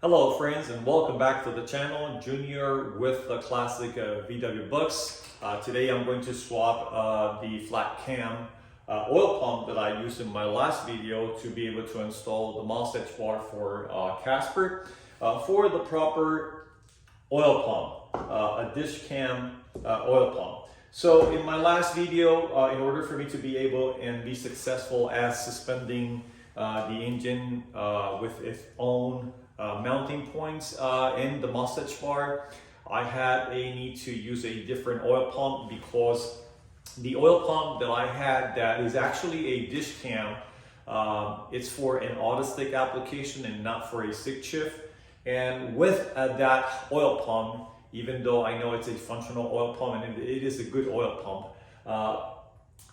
Hello friends and welcome back to the channel, Junior with the classic VW Bucks. Today I'm going to swap the flat cam oil pump that I used in my last video to be able to install the mustache bar for Casper for the proper oil pump, a dish cam oil pump. So in my last video, in order for me to be able and be successful at suspending the engine with its own mounting points in the mustache bar, I had a need to use a different oil pump because the oil pump that I had that is actually a dish cam, it's for an auto stick application and not for a stick shift. And with that oil pump, even though I know it's a functional oil pump and it is a good oil pump,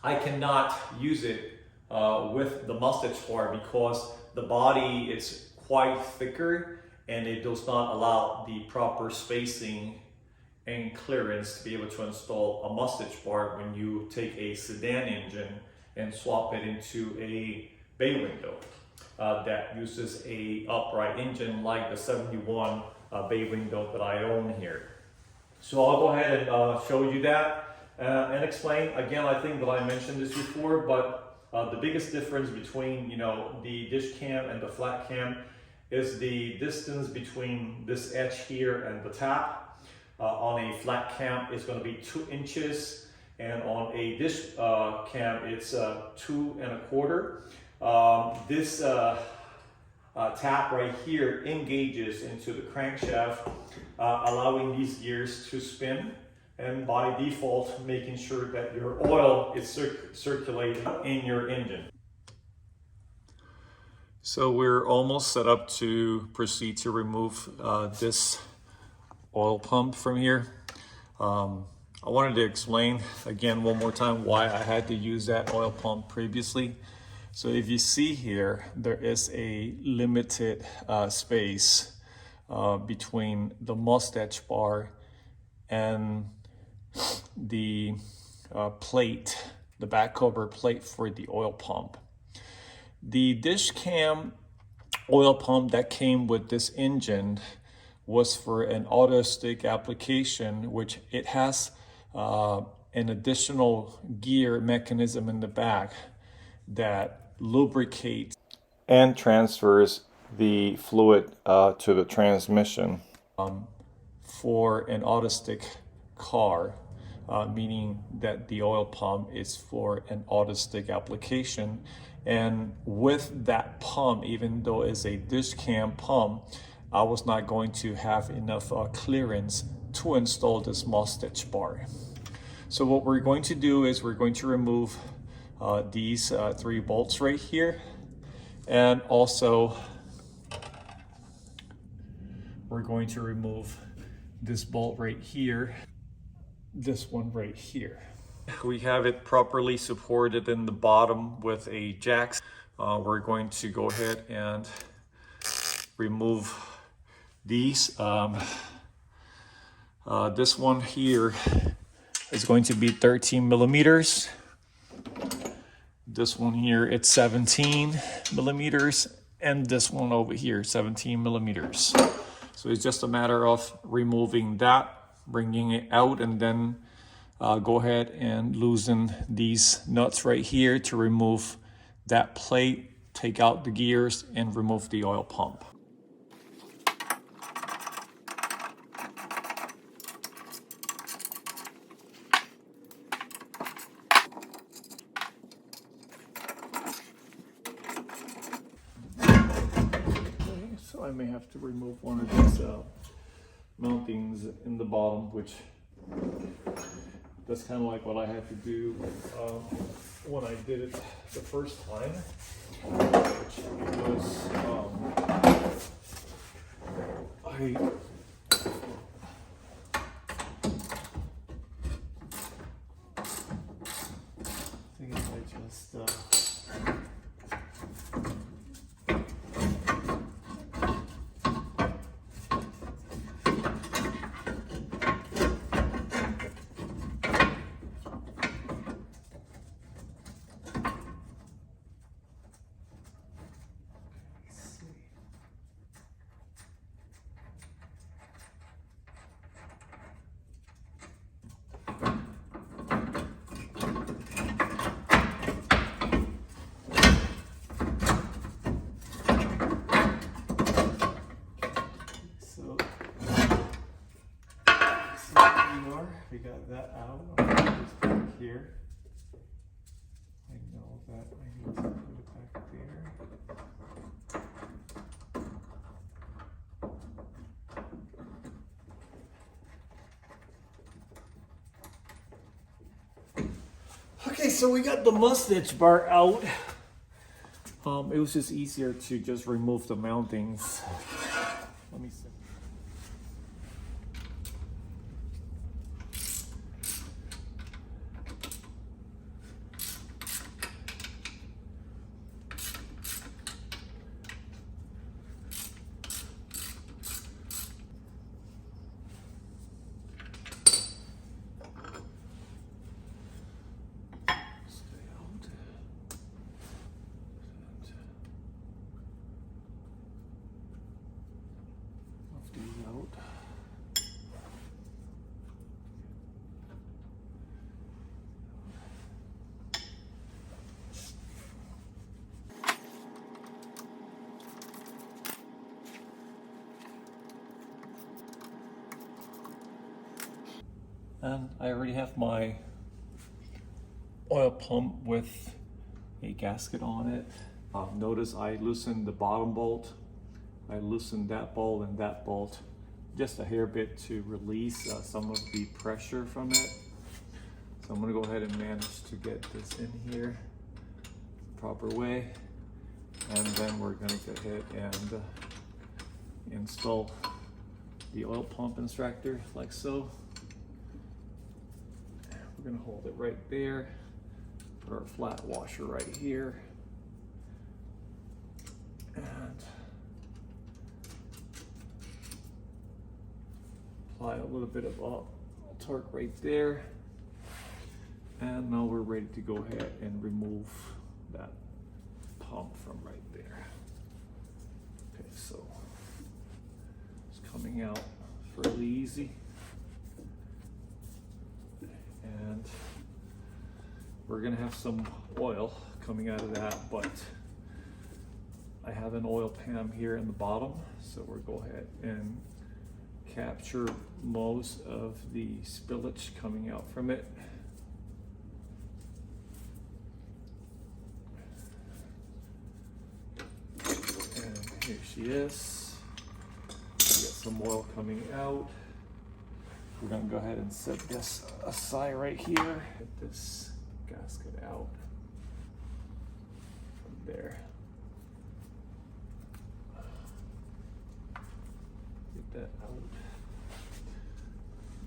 I cannot use it with the mustache bar because the body is quite thicker and it does not allow the proper spacing and clearance to be able to install a mustache bar when you take a sedan engine and swap it into a bay window that uses a upright engine like the 71 bay window that I own here. So I'll go ahead and show you that and explain. Again, I think that I mentioned this before, but the biggest difference between the dish cam and the flat cam is the distance between this edge here and the tap. On a flat cam, it's going to be 2 inches, and on a dish cam, it's 2 1/4. This tap right here engages into the crankshaft, allowing these gears to spin, and by default, making sure that your oil is circulating in your engine. So we're almost set up to proceed to remove this oil pump from here. I wanted to explain again one more time why I had to use that oil pump previously. So if you see here, there is a limited space between the mustache bar and the plate, the back cover plate for the oil pump. The dish cam oil pump that came with this engine was for an auto stick application, which it has an additional gear mechanism in the back that lubricates and transfers the fluid to the transmission for an auto stick car, meaning that the oil pump is for an auto stick application. And with that pump, even though it's a dish cam pump, I was not going to have enough clearance to install this mustache bar. So what we're going to do is we're going to remove these 3 bolts right here, and also we're going to remove this bolt right here, this one right here. We have it properly supported in the bottom with a jack. We're going to go ahead and remove these. This one here is going to be 13 millimeters. This one here, it's 17 millimeters. And this one over here, 17 millimeters. So it's just a matter of removing that, bringing it out, and then go ahead and loosen these nuts right here to remove that plate, take out the gears, and remove the oil pump. Okay, so I may have to remove one of these mountings in the bottom, which that's kind of like what I had to do when I did it the first time, which was I think if I just bar. We got that out. I'll put this back here. I know that I need to put it back there. Okay, so we got the mustache bar out. It was just easier to just remove the mountings. Let me see. And I already have my oil pump with a gasket on it. Notice I loosened the bottom bolt. I loosened that bolt and that bolt just a hair bit to release some of the pressure from it. So I'm gonna go ahead and manage to get this in here the proper way. And then we're gonna go ahead and install the oil pump extractor like so. We're gonna hold it right there, put our flat washer right here, and apply a little bit of torque right there. And now we're ready to go ahead and remove that pump from right there. Okay, so it's coming out fairly easy. And we're gonna have some oil coming out of that, but I have an oil pan here in the bottom, so we'll go ahead and capture most of the spillage coming out from it. And here she is. We got some oil coming out. We're gonna go ahead and set this aside right here. Get this gasket out from there. Get that out.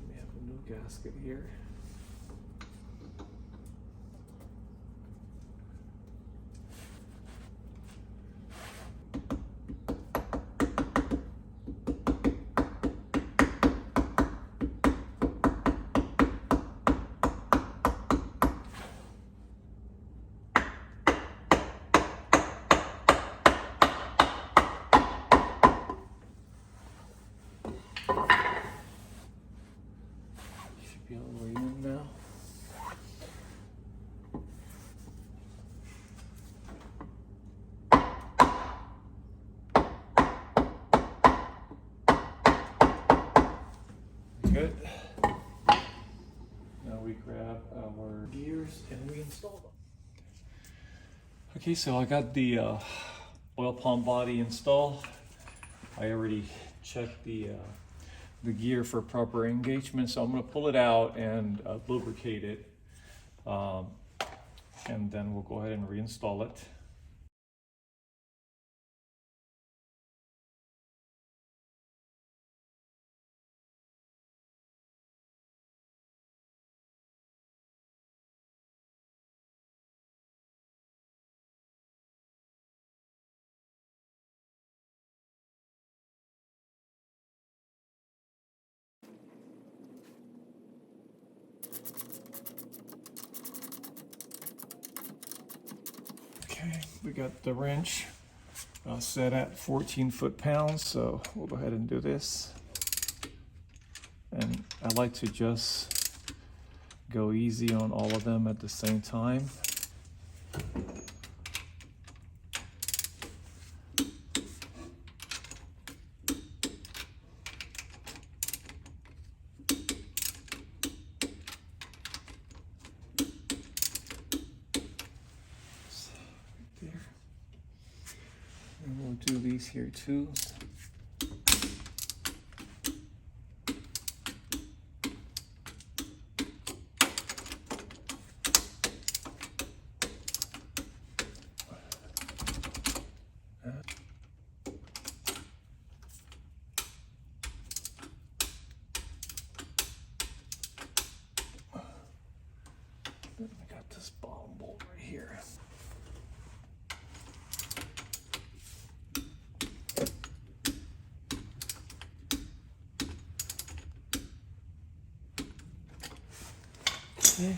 We have a new gasket here. Be all the way in now. Good. Now we grab our gears and we install them. Okay, so I got the oil pump body installed. I already checked the gear for proper engagement, so I'm going to pull it out and lubricate it, and then we'll go ahead and reinstall it. Okay, we got the wrench set at 14 foot-pounds, so we'll go ahead and do this. And I like to just go easy on all of them at the same time. do these here too. Then I got this bottom bolt right here. Okay.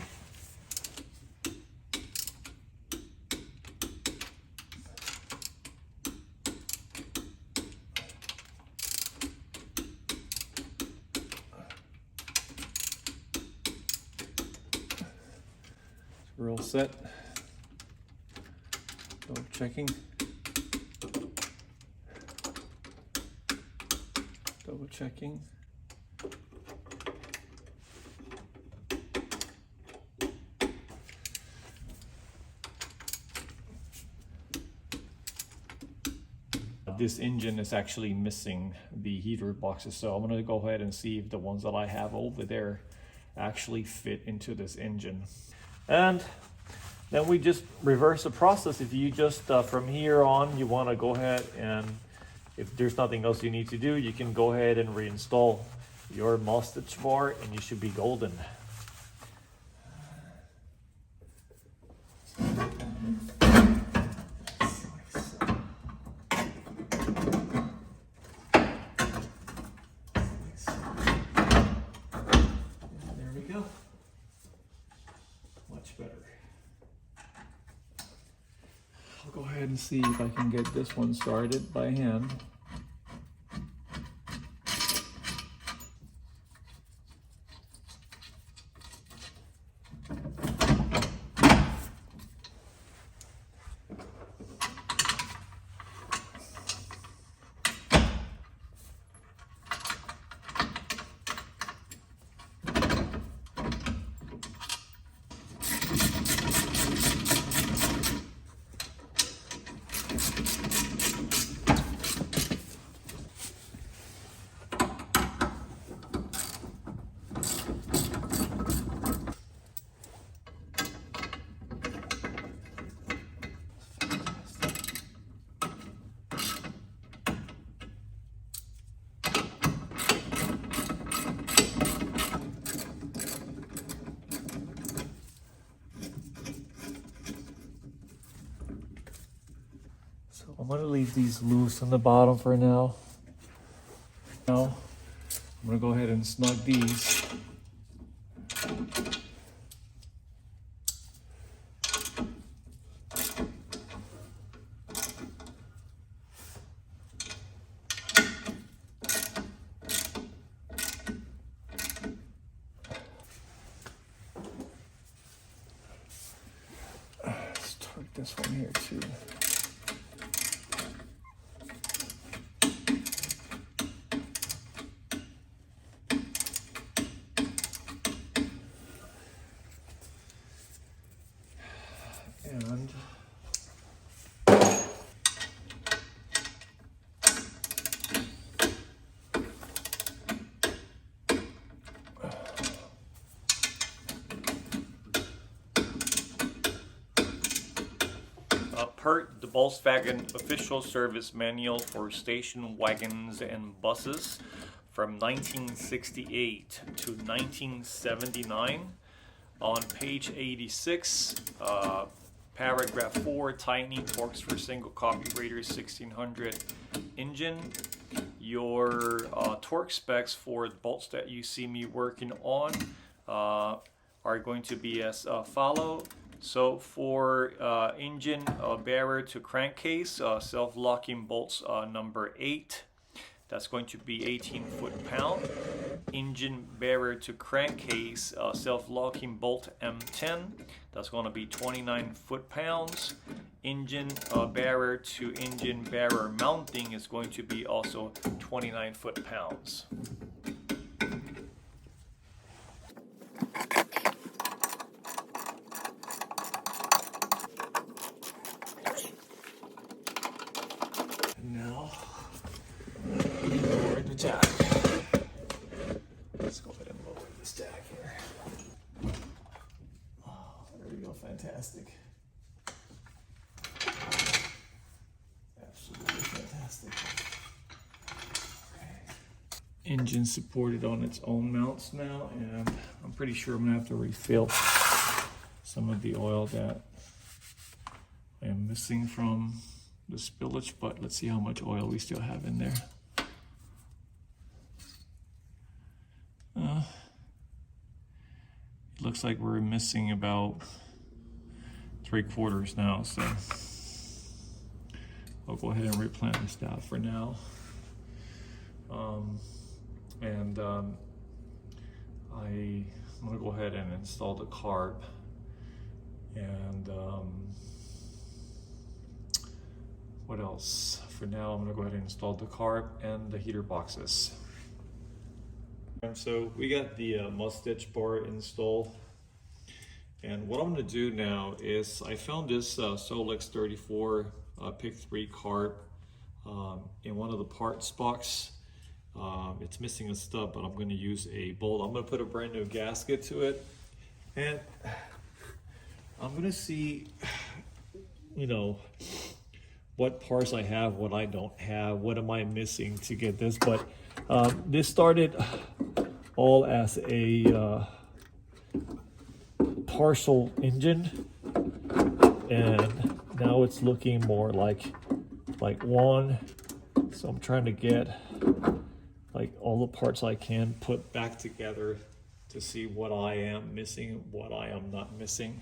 We're all set. Double checking. Double checking. This engine is actually missing the heater boxes, so I'm going to go ahead and see if the ones that I have over there actually fit into this engine. And then we just reverse the process. If you just from here on you want to go ahead and if there's nothing else you need to do, you can go ahead and reinstall your moss stitch bar and you should be golden. Better. I'll go ahead and see if I can get this one started by hand. I'm going to leave these loose on the bottom for now. Now, I'm going to go ahead and snug these. Let's torque this one here too. And per the Volkswagen official service manual for station wagons and buses from 1968 to 1979, on page 86, paragraph 4, tightening torques for single carburetor 1600 engine. Your torque specs for the bolts that you see me working on are going to be as follow. So for engine bearer to crankcase, self-locking bolts number 8, that's going to be 18 foot-pound. Engine bearer to crankcase, self-locking bolt M10, that's going to be 29 foot-pounds. Engine bearer to engine bearer mounting is going to be also 29 foot-pounds. the jack. Let's go ahead and lower this jack here. Oh, there we go, fantastic. Absolutely fantastic. Okay. Engine supported on its own mounts now, and I'm pretty sure I'm gonna have to refill some of the oil that I am missing from the spillage, but let's see how much oil we still have in there. It looks like we're missing about 3/4 now, so I'll go ahead and replenish that for now. I'm gonna go ahead and install the carb, and what else? For now, I'm gonna go ahead and install the carb and the heater boxes. And so we got the Mustitch bar installed, and what I'm gonna do now is I found this Solex 34 Pick 3 carb in one of the parts box. It's missing a stub, but I'm going to use a bolt. I'm going to put a brand new gasket to it, and I'm going to see, you know, what parts I have, what I don't have, what am I missing to get this. But this started all as a partial engine, and now it's looking more like one. So I'm trying to get like all the parts I can put back together to see what I am missing, what I am not missing.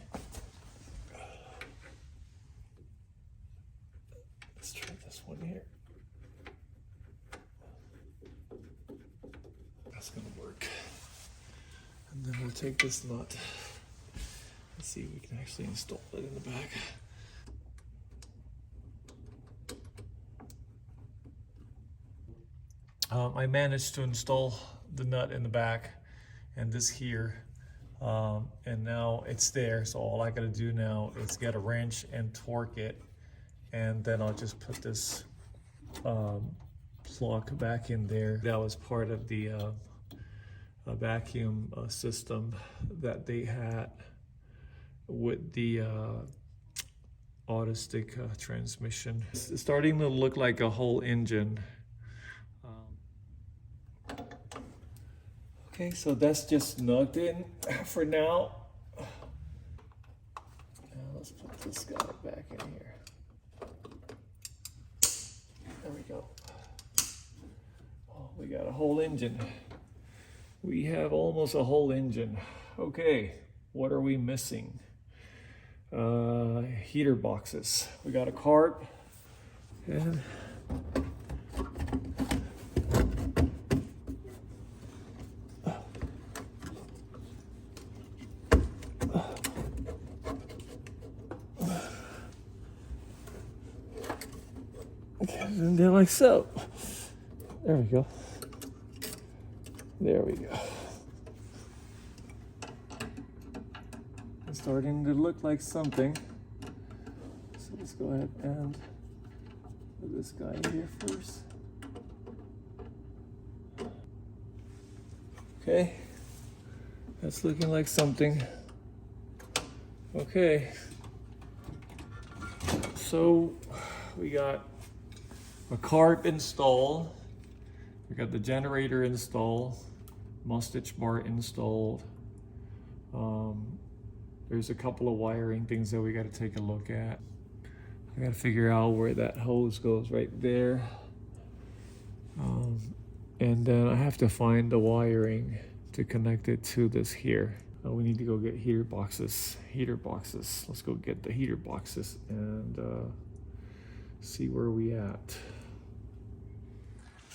Let's try this one here. That's gonna work. And then we'll take this nut. Let's see if we can actually install it in the back. I managed to install the nut in the back and this here, and now it's there. So all I gotta do now is get a wrench and torque it, and then I'll just put this plug back in there. That was part of the vacuum system that they had with the Autostick transmission. It's starting to look like a whole engine. Okay, so that's just snugged in for now. Now let's put this guy back in here. There we go. Oh, we got a whole engine. We have almost a whole engine. Okay, what are we missing? Heater boxes. We got a carb, and and they're like so. There we go. There we go. It's starting to look like something. So let's go ahead and put this guy in here first. Okay. That's looking like something. Okay. So we got a carb installed, we got the generator installed, Mustitch bar installed. There's a couple of wiring things that we got to take a look at. I got to figure out where that hose goes right there, and then I have to find the wiring to connect it to this here. We need to go get heater boxes. Let's go get the heater boxes and see where we at.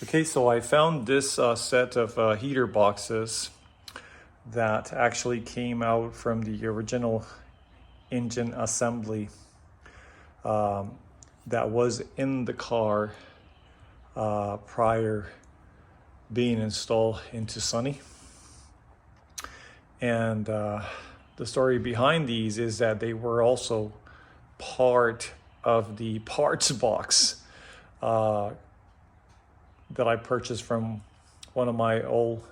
Okay, so I found this set of heater boxes that actually came out from the original engine assembly that was in the car prior being installed into Sunny. And the story behind these is that they were also part of the parts box that I purchased from one of my old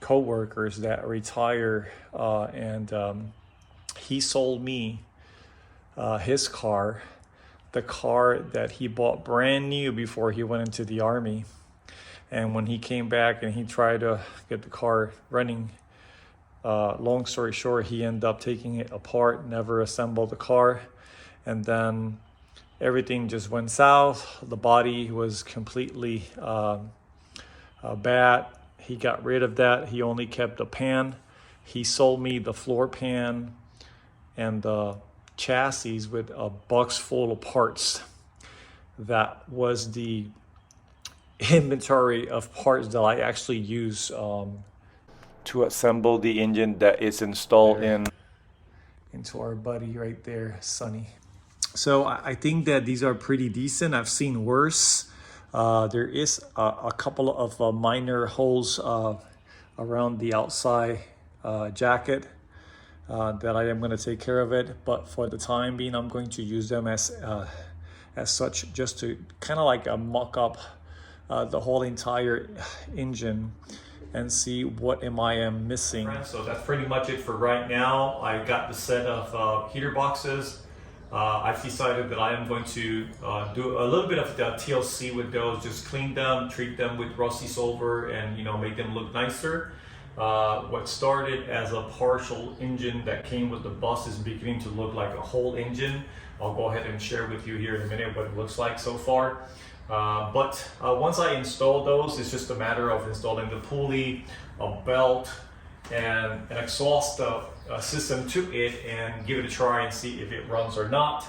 co-workers that retire, and he sold me his car, the car that he bought brand new before he went into the army. And when he came back and he tried to get the car running, long story short, he ended up taking it apart, never assembled the car, and then everything just went south. The body was completely bad. He got rid of that. He only kept the pan. He sold me the floor pan and the chassis with a box full of parts. That was the inventory of parts that I actually use to assemble the engine that is installed into our buddy right there, Sonny. So I think that these are pretty decent. I've seen worse. There is a couple of minor holes around the outside jacket that I am going to take care of it. But for the time being, I'm going to use them as such, just to kind of like mock up the whole entire engine and see what I am missing. So that's pretty much it for right now. I got the set of heater boxes. I've decided that I am going to do a little bit of the TLC with those, just clean them, treat them with rusty silver, and make them look nicer. What started as a partial engine that came with the bus is beginning to look like a whole engine. I'll go ahead and share with you here in a minute what it looks like so far. But once I install those, it's just a matter of installing the pulley, a belt, and an exhaust system to it, and give it a try and see if it runs or not.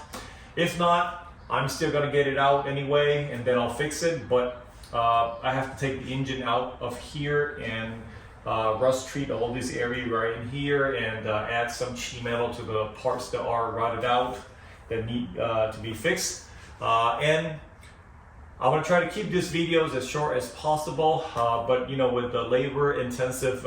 If not, I'm still gonna get it out anyway, and then I'll fix it. But I have to take the engine out of here and rust treat all this area right in here, and add some sheet metal to the parts that are rotted out that need to be fixed. And I'm gonna try to keep these videos as short as possible, but with the labor-intensive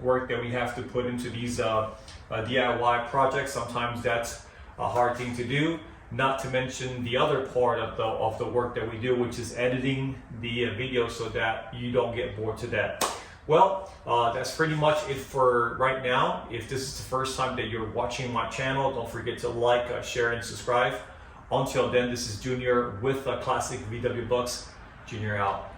work that we have to put into these DIY projects, sometimes that's a hard thing to do. Not to mention the other part of the work that we do, which is editing the video so that you don't get bored to death. Well, that's pretty much it for right now. If this is the first time that you're watching my channel, don't forget to like, share, and subscribe. Until then, this is Junior with Classic VW Bucks. Junior out.